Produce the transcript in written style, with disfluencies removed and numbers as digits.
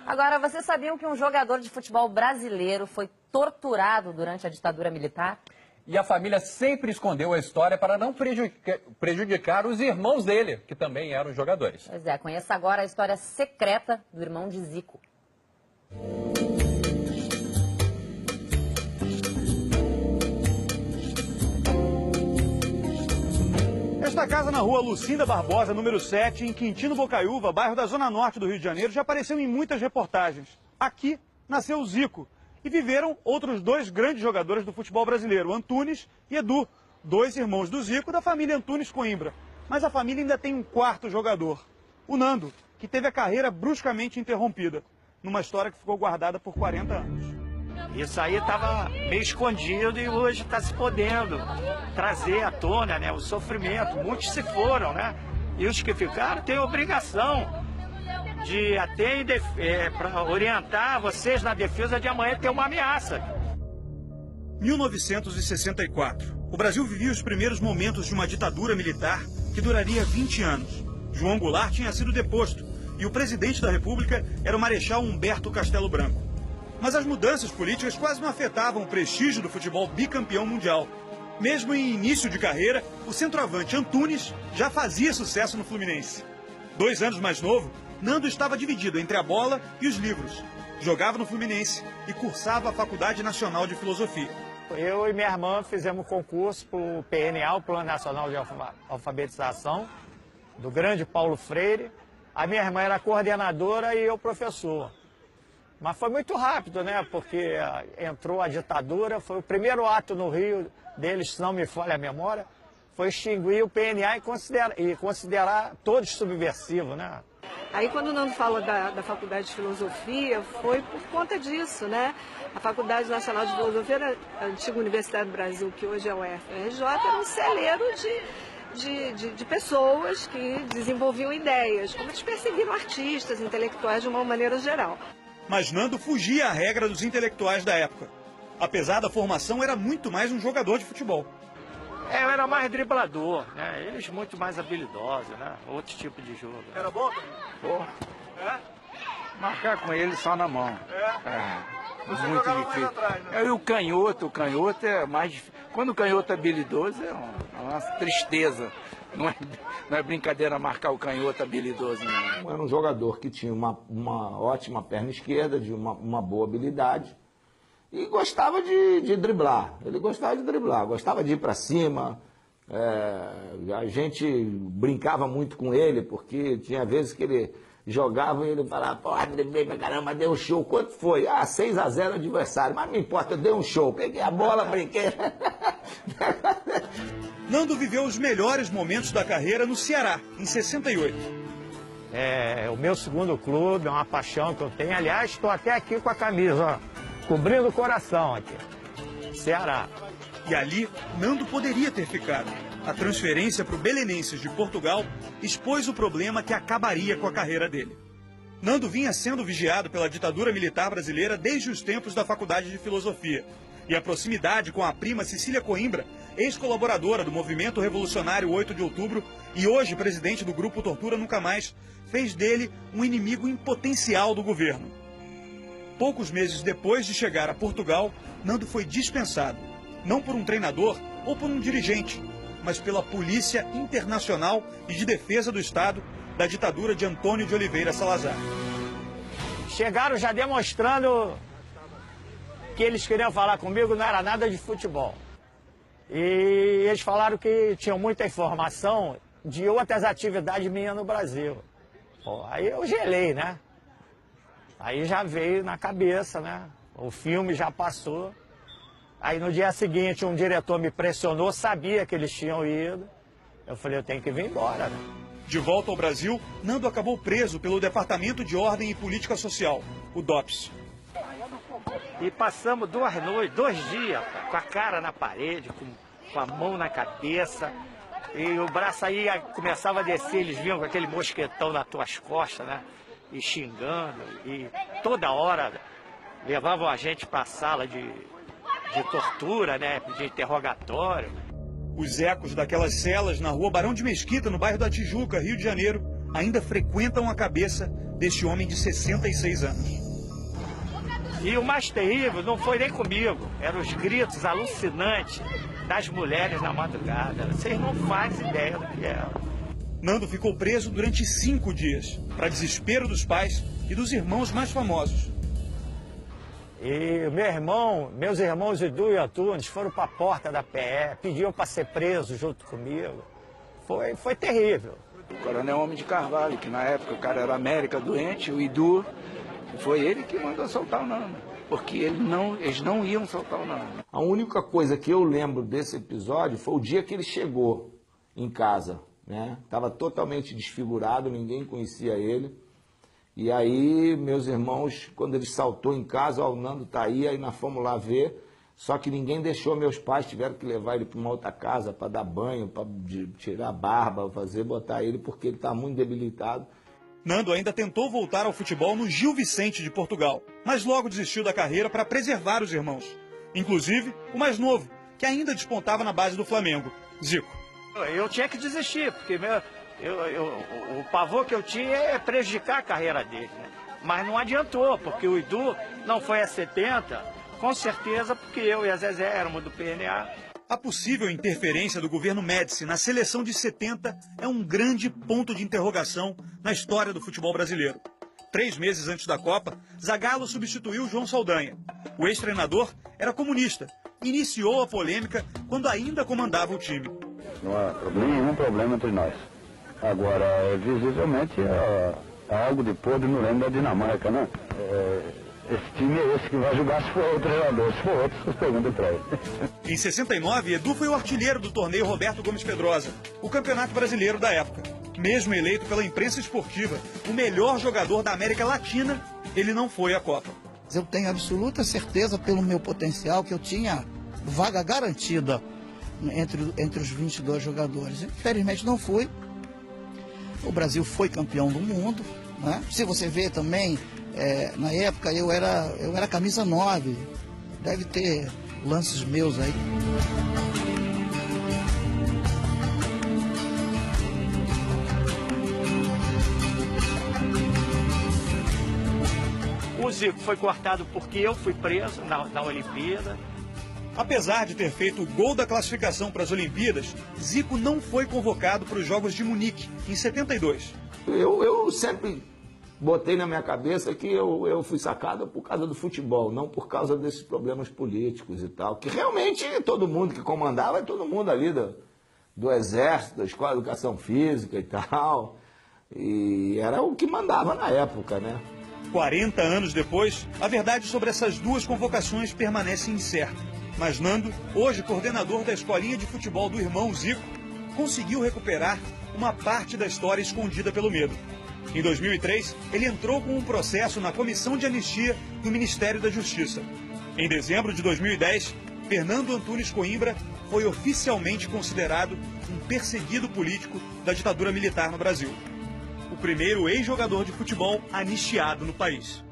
Agora, vocês sabiam que um jogador de futebol brasileiro foi torturado durante a ditadura militar? E a família sempre escondeu a história para não prejudicar os irmãos dele, que também eram jogadores. Pois é, conheça agora a história secreta do irmão de Zico. Esta casa na rua Lucinda Barbosa, número 7, em Quintino Bocaiúva, bairro da Zona Norte do Rio de Janeiro, já apareceu em muitas reportagens. Aqui nasceu o Zico e viveram outros dois grandes jogadores do futebol brasileiro, Antunes e Edu, dois irmãos do Zico da família Antunes Coimbra. Mas a família ainda tem um quarto jogador, o Nando, que teve a carreira bruscamente interrompida, numa história que ficou guardada por 40 anos. Isso aí estava meio escondido e hoje está se podendo trazer à tona, né, o sofrimento. Muitos se foram, né? E os que ficaram têm obrigação de até para orientar vocês na defesa de amanhã ter uma ameaça. 1964. O Brasil vivia os primeiros momentos de uma ditadura militar que duraria 20 anos. João Goulart tinha sido deposto e o presidente da República era o Marechal Humberto Castelo Branco. Mas as mudanças políticas quase não afetavam o prestígio do futebol bicampeão mundial. Mesmo em início de carreira, o centroavante Antunes já fazia sucesso no Fluminense. 2 anos mais novo, Nando estava dividido entre a bola e os livros. Jogava no Fluminense e cursava a Faculdade Nacional de Filosofia. Eu e minha irmã fizemos concurso para o PNA, o Plano Nacional de Alfabetização, do grande Paulo Freire. A minha irmã era coordenadora e eu professor. Mas foi muito rápido, né? Porque entrou a ditadura, foi o primeiro ato no Rio deles, se não me falha a memória, foi extinguir o PNA e considerar todos subversivos, né? Aí quando o Nando fala da Faculdade de Filosofia, foi por conta disso, né? A Faculdade Nacional de Filosofia era a antiga Universidade do Brasil, que hoje é o UFRJ, era um celeiro de pessoas que desenvolviam ideias, como eles perseguiram artistas, intelectuais de uma maneira geral. Mas Nando fugia à regra dos intelectuais da época. Apesar da formação, era muito mais um jogador de futebol. Eu era mais driblador, né? Eles muito mais habilidosos, né? Outro tipo de jogo. Era bom? Pô. É? Marcar com ele só na mão. Você Muito jogava difícil. mais atrás, né? E o canhoto é mais difícil. Quando o canhoto é habilidoso, é uma tristeza. Não é brincadeira marcar o canhoto habilidoso, não. Era um jogador que tinha uma ótima perna esquerda, de uma boa habilidade. E gostava de driblar. Ele gostava de driblar, gostava de ir para cima. A gente brincava muito com ele, porque tinha vezes que ele jogava e ele falava, pô, driblei pra caramba, deu um show. Quanto foi? 6-0 adversário. Mas não importa, eu dei um show. Peguei a bola, brinquei. Nando viveu os melhores momentos da carreira no Ceará, em 68. É o meu segundo clube, é uma paixão que eu tenho. Aliás, estou até aqui com a camisa, ó, cobrindo o coração aqui. Ceará. E ali, Nando poderia ter ficado. A transferência para o Belenenses de Portugal expôs o problema que acabaria com a carreira dele. Nando vinha sendo vigiado pela ditadura militar brasileira desde os tempos da Faculdade de Filosofia. E a proximidade com a prima Cecília Coimbra, ex-colaboradora do Movimento Revolucionário 8 de Outubro e hoje presidente do Grupo Tortura Nunca Mais, fez dele um inimigo em potencial do governo. Poucos meses depois de chegar a Portugal, Nando foi dispensado, não por um treinador ou por um dirigente, mas pela Polícia Internacional e de Defesa do Estado da ditadura de Antônio de Oliveira Salazar. Chegaram já demonstrando que eles queriam falar comigo, não era nada de futebol. E eles falaram que tinham muita informação de outras atividades minhas no Brasil. Pô, aí eu gelei, né? Aí já veio na cabeça, né? O filme já passou. Aí no dia seguinte um diretor me pressionou, sabia que eles tinham ido. Eu falei, eu tenho que vir embora, né? De volta ao Brasil, Nando acabou preso pelo Departamento de Ordem e Política Social, o DOPS. E passamos 2 noites, 2 dias, com a cara na parede, com a mão na cabeça. E o braço aí começava a descer, eles vinham com aquele mosquetão nas tuas costas, né? E xingando. E toda hora levavam a gente para a sala de tortura, né? De interrogatório. Os ecos daquelas celas na rua Barão de Mesquita, no bairro da Tijuca, Rio de Janeiro, ainda frequentam a cabeça deste homem de 66 anos. E o mais terrível não foi nem comigo, eram os gritos alucinantes das mulheres na madrugada. Vocês não fazem ideia do que é. Nando ficou preso durante 5 dias, para desespero dos pais e dos irmãos mais famosos. E meus irmãos Edu e Antunes foram para a porta da PE, pediam para ser preso junto comigo. Foi terrível. O Coronel Homem de Carvalho, que na época o cara era América doente, o Edu, foi ele que mandou soltar o Nando, porque eles não iam soltar o Nando. A única coisa que eu lembro desse episódio foi o dia que ele chegou em casa, né? Estava totalmente desfigurado, ninguém conhecia ele. E aí, meus irmãos, quando ele saltou em casa, ó, o Nando tá aí nós fomos lá ver. Só que ninguém deixou, meus pais tiveram que levar ele para uma outra casa para dar banho, para tirar a barba, botar ele, porque ele está muito debilitado. Nando ainda tentou voltar ao futebol no Gil Vicente de Portugal, mas logo desistiu da carreira para preservar os irmãos. Inclusive, o mais novo, que ainda despontava na base do Flamengo, Zico. Eu tinha que desistir, porque o pavor que eu tinha é prejudicar a carreira dele, né? Mas não adiantou, porque o Edu não foi a 70, com certeza porque eu e a Zezé éramos do PNA. A possível interferência do governo Médici na seleção de 70 é um grande ponto de interrogação na história do futebol brasileiro. 3 meses antes da Copa, Zagallo substituiu João Saldanha. O ex-treinador era comunista e iniciou a polêmica quando ainda comandava o time. Não há nenhum problema entre nós. Agora, visivelmente, há algo de podre no lembro da Dinamarca, né? Esse time é esse que vai jogar se for outro treinador. Se for outro, vocês perguntam para ele. Em 69, Edu foi o artilheiro do torneio Roberto Gomes Pedrosa, o campeonato brasileiro da época. Mesmo eleito pela imprensa esportiva o melhor jogador da América Latina, ele não foi à Copa. Eu tenho absoluta certeza, pelo meu potencial, que eu tinha vaga garantida entre os 22 jogadores. Infelizmente não fui. O Brasil foi campeão do mundo, né? Se você vê também, na época eu era camisa 9. Deve ter lances meus aí. O Zico foi cortado porque eu fui preso na Olimpíada. Apesar de ter feito o gol da classificação para as Olimpíadas, Zico não foi convocado para os Jogos de Munique, em 72. Eu sempre botei na minha cabeça que eu fui sacado por causa do futebol, não por causa desses problemas políticos e tal. Que realmente todo mundo que comandava é todo mundo ali do Exército, da Escola de Educação Física e tal. E era o que mandava na época, né? 40 anos depois, a verdade sobre essas duas convocações permanece incerta. Mas Nando, hoje coordenador da escolinha de futebol do irmão Zico, conseguiu recuperar uma parte da história escondida pelo medo. Em 2003, ele entrou com um processo na Comissão de Anistia do Ministério da Justiça. Em dezembro de 2010, Fernando Antunes Coimbra foi oficialmente considerado um perseguido político da ditadura militar no Brasil. O primeiro ex-jogador de futebol anistiado no país.